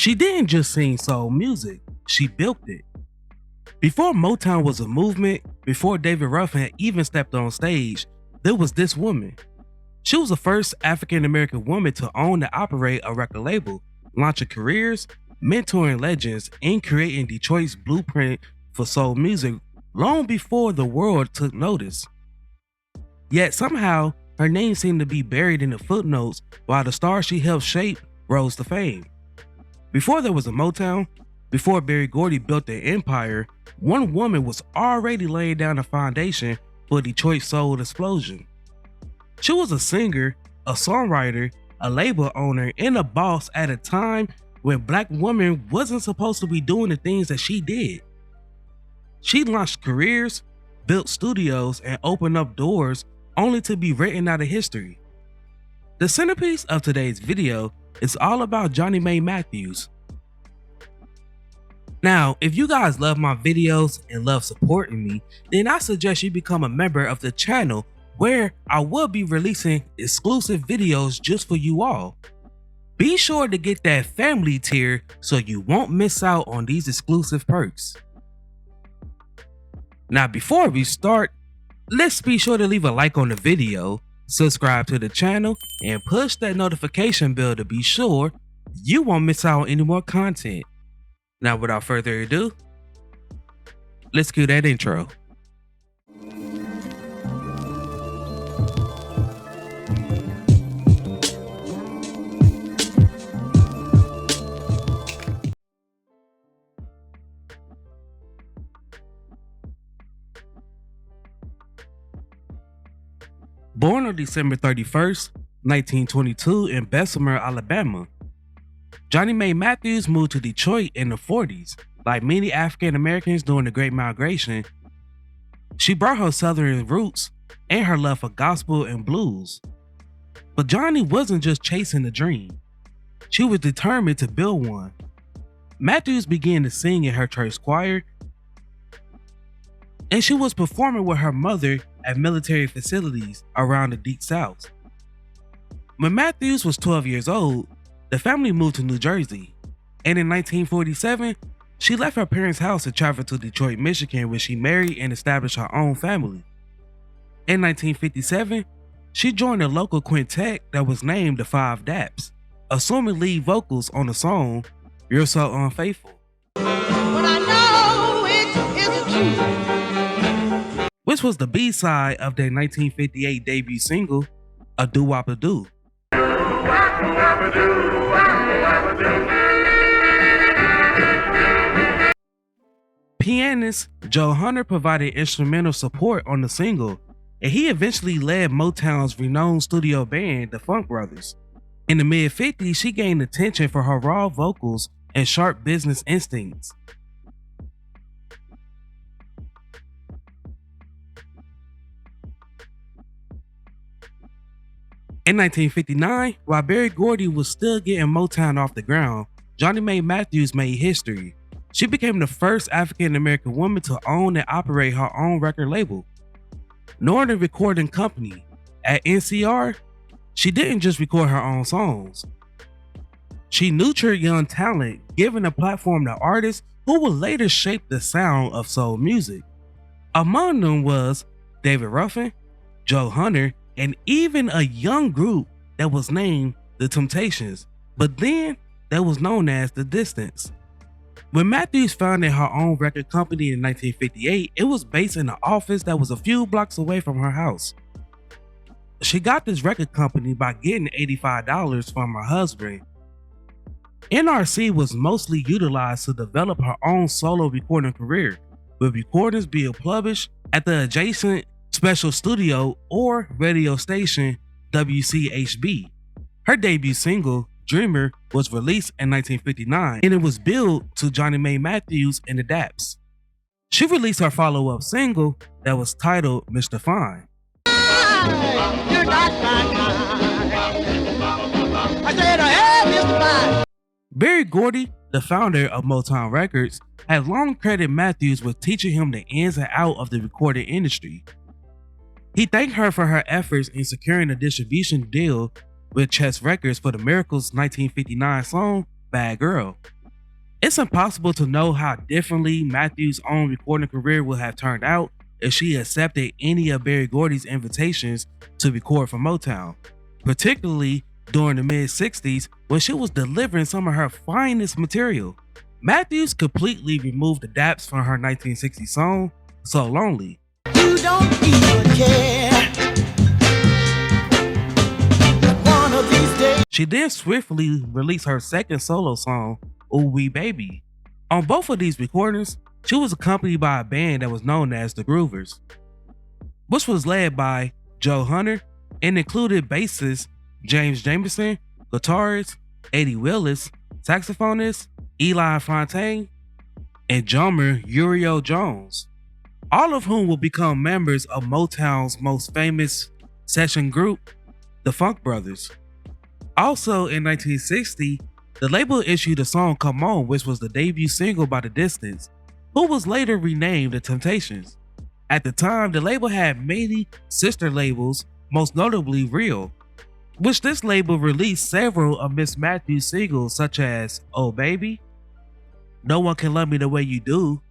She didn't just sing soul music, she built it. Before Motown was a movement, before David Ruffin had even stepped on stage, there was this woman. She was the first African American woman to own and operate a record label, launching careers, mentoring legends, and creating Detroit's blueprint for soul music long before the world took notice. Yet somehow, her name seemed to be buried in the footnotes while the stars she helped shape rose to fame. Before there was a Motown, before Berry Gordy built their empire, one woman was already laying down the foundation for Detroit's soul explosion. She was a singer, a songwriter, a label owner, and a boss at a time when Black women wasn't supposed to be doing the things that she did. She launched careers, built studios, and opened up doors only to be written out of history. The centerpiece of today's video is all about Johnnie Mae Matthews. Now, if you guys love my videos and love supporting me, then I suggest you become a member of the channel where I will be releasing exclusive videos just for you all. Be sure to get that family tier so you won't miss out on these exclusive perks. Now, before we start, let's be sure to leave a like on the video, subscribe to the channel, and push that notification bell to be sure you won't miss out on any more content. Now, without further ado, let's cue that intro. Born on December 31st, 1922 in Bessemer, Alabama, Johnnie Mae Matthews moved to Detroit in the 40s. Like many African Americans during the Great Migration, she brought her Southern roots and her love for gospel and blues. But Johnnie wasn't just chasing a dream. She was determined to build one. Matthews began to sing in her church choir, and she was performing with her mother at military facilities around the Deep South. When Matthews was 12 years old, the family moved to New Jersey, and in 1947, she left her parents' house to travel to Detroit, Michigan, where she married and established her own family. In 1957, she joined a local quintet that was named the Five Daps, assuming lead vocals on the song You're So Unfaithful. But I know it's true. Which was the B-side of their 1958 debut single, A Doo-Wop a Doo. Pianist Joe Hunter provided instrumental support on the single, and he eventually led Motown's renowned studio band, the Funk Brothers. In the mid-50s, she gained attention for her raw vocals and sharp business instincts. In 1959, while Berry Gordy was still getting Motown off the ground, Johnnie Mae Matthews made history. She became the first African American woman to own and operate her own record label, Northern Recording Company. At NCR, she didn't just record her own songs. She nurtured young talent, giving a platform to artists who would later shape the sound of soul music. Among them was David Ruffin, Joe Hunter, and even a young group that was named The Temptations, but then that was known as The Distance. When Matthews founded her own record company in 1958, it was based in an office that was a few blocks away from her house. She got this record company by getting $85 from her husband. NRC was mostly utilized to develop her own solo recording career, with recordings being published at the adjacent special studio or radio station WCHB. Her debut single, Dreamer, was released in 1959, and it was billed to Johnnie Mae Matthews and the Daps. She released her follow-up single that was titled Mr. Fine. You're not my kind. I said, hey, Mr. Fine. Berry Gordy, the founder of Motown Records, had long credited Matthews with teaching him the ins and outs of the recording industry. He thanked her for her efforts in securing a distribution deal with Chess Records for the Miracles' 1959 song, Bad Girl. It's impossible to know how differently Matthews' own recording career would have turned out if she accepted any of Berry Gordy's invitations to record for Motown, particularly during the mid-60s when she was delivering some of her finest material. Matthews completely removed the daps from her 1960 song, So Lonely. You don't even care. One of these days. She then swiftly released her second solo song, Ooh Wee Baby. On both of these recordings, she was accompanied by a band that was known as the Groovers, which was led by Joe Hunter and included bassist James Jamerson, guitarist Eddie Willis, saxophonist Eli Fontaine, and drummer Uriel Jones, all of whom will become members of Motown's most famous session group, the Funk Brothers. Also in 1960, the label issued a song Come On, which was the debut single by The Distance, who was later renamed The Temptations. At the time, the label had many sister labels, most notably Real, which this label released several of Miss Matthews' singles such as Oh Baby, No One Can Love Me the Way You Do,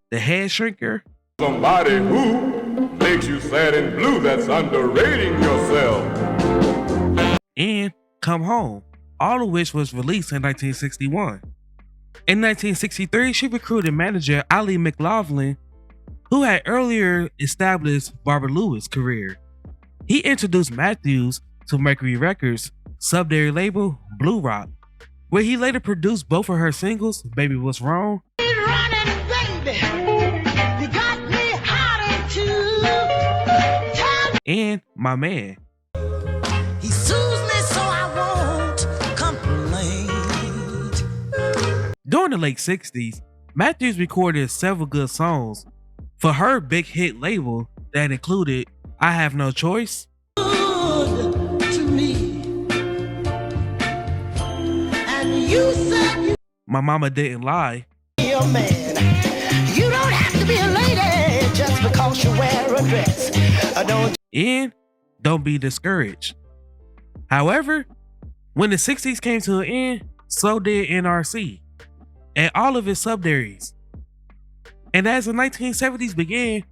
The Head Shrinker, Somebody who makes you sad and blue, that's underrating yourself, and Come Home, all of which was released in 1961. In 1963, she recruited manager Ali McLaughlin, who had earlier established Barbara Lewis' career. He introduced Matthews to Mercury Records' subsidiary label, Blue Rock, where he later produced both of her singles, Baby What's Wrong, and My Man. He soothes me so I won't complain. During the late 60s, Matthews recorded several good songs for her big hit label that included I Have No Choice, Good to me. And you said My Mama Didn't Lie, you're a man. You don't have to be a lady just because you wear a dress. Don't and Don't Be Discouraged. However, when the 60s came to an end, so did NRC and all of its subsidiaries. And as the 1970s began,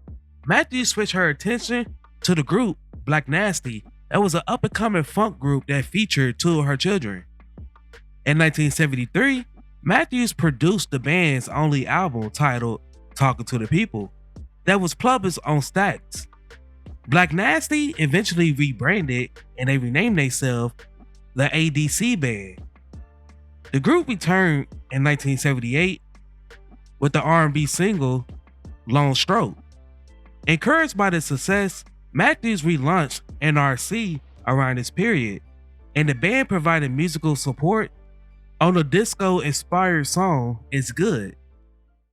Matthews switched her attention to the group Black Nasty, that was an up-and-coming funk group that featured two of her children. In 1973, Matthews produced the band's only album titled Talking to the People that was published on Stax. Black Nasty eventually rebranded and they renamed themselves the ADC Band. The group returned in 1978 with the R&B single Long Stroke. Encouraged by the success, Matthews relaunched NRC around this period, and the band provided musical support on the disco-inspired song It's Good.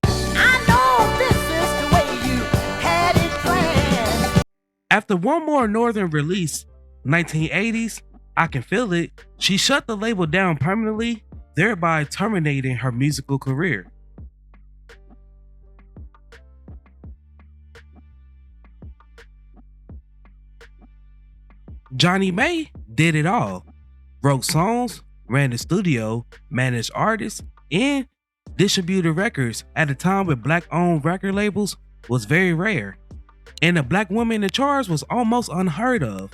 I know this is the way you had it planned. After one more Northern release, 1980s, I Can Feel It, she shut the label down permanently, thereby terminating her musical career. Johnnie Mae did it all. Wrote songs, ran the studio, managed artists, and distributed records at a time when black-owned record labels was very rare, and a black woman in the charts was almost unheard of.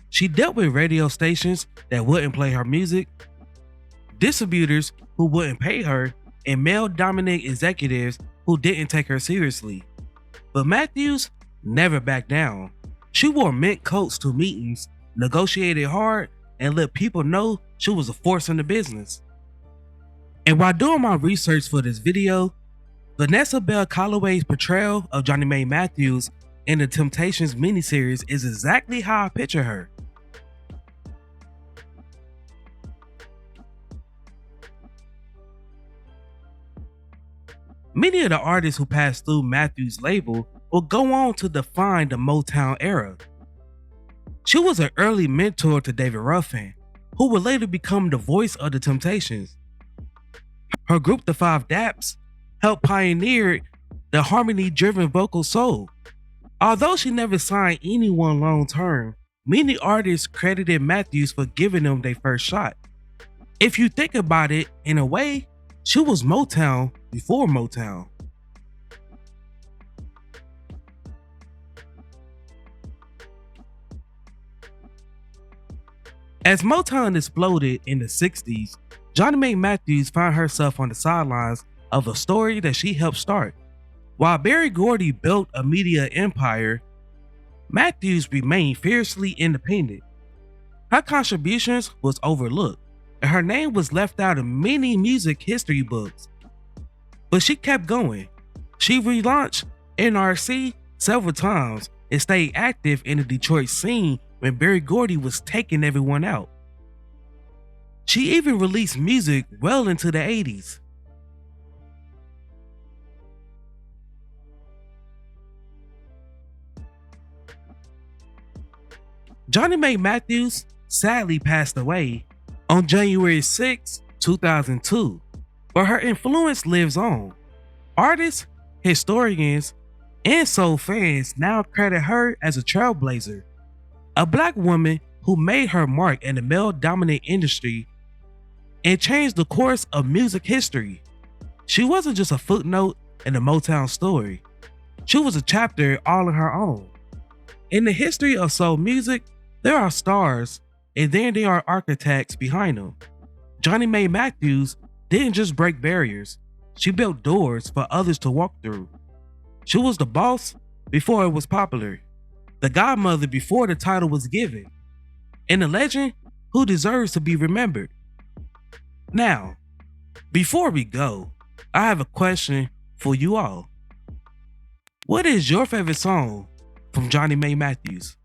She dealt with radio stations that wouldn't play her music, distributors who wouldn't pay her, and male-dominant executives who didn't take her seriously. But Matthews never backed down. She wore mink coats to meetings, negotiated hard, and let people know she was a force in the business. And while doing my research for this video, Vanessa Bell Calloway's portrayal of Johnnie Mae Matthews in the Temptations miniseries is exactly how I picture her. Many of the artists who passed through Matthews' label will go on to define the Motown era. She was an early mentor to David Ruffin, who would later become the voice of the Temptations. Her group, the Five Daps, helped pioneer the harmony-driven vocal soul. Although she never signed anyone long term, many artists credited Matthews for giving them their first shot. If you think about it, in a way, she was Motown before Motown. As Motown exploded in the 60s, Johnnie Mae Matthews found herself on the sidelines of a story that she helped start. While Berry Gordy built a media empire, Matthews remained fiercely independent. Her contributions was overlooked, and her name was left out of many music history books. But she kept going. She relaunched NRC several times and stayed active in the Detroit scene when Berry Gordy was taking everyone out. She even released music well into the 80s. Johnnie Mae Matthews sadly passed away on January 6, 2002, but her influence lives on. Artists, historians, and soul fans now credit her as a trailblazer, a black woman who made her mark in the male-dominant industry and changed the course of music history. She wasn't just a footnote in the Motown story. She was a chapter all on her own. In the history of soul music, there are stars, and then there are architects behind them. Johnnie Mae Matthews didn't just break barriers, she built doors for others to walk through. She was the boss before it was popular, the godmother before the title was given, and a legend who deserves to be remembered. Now, before we go, I have a question for you all. What is your favorite song from Johnnie Mae Matthews?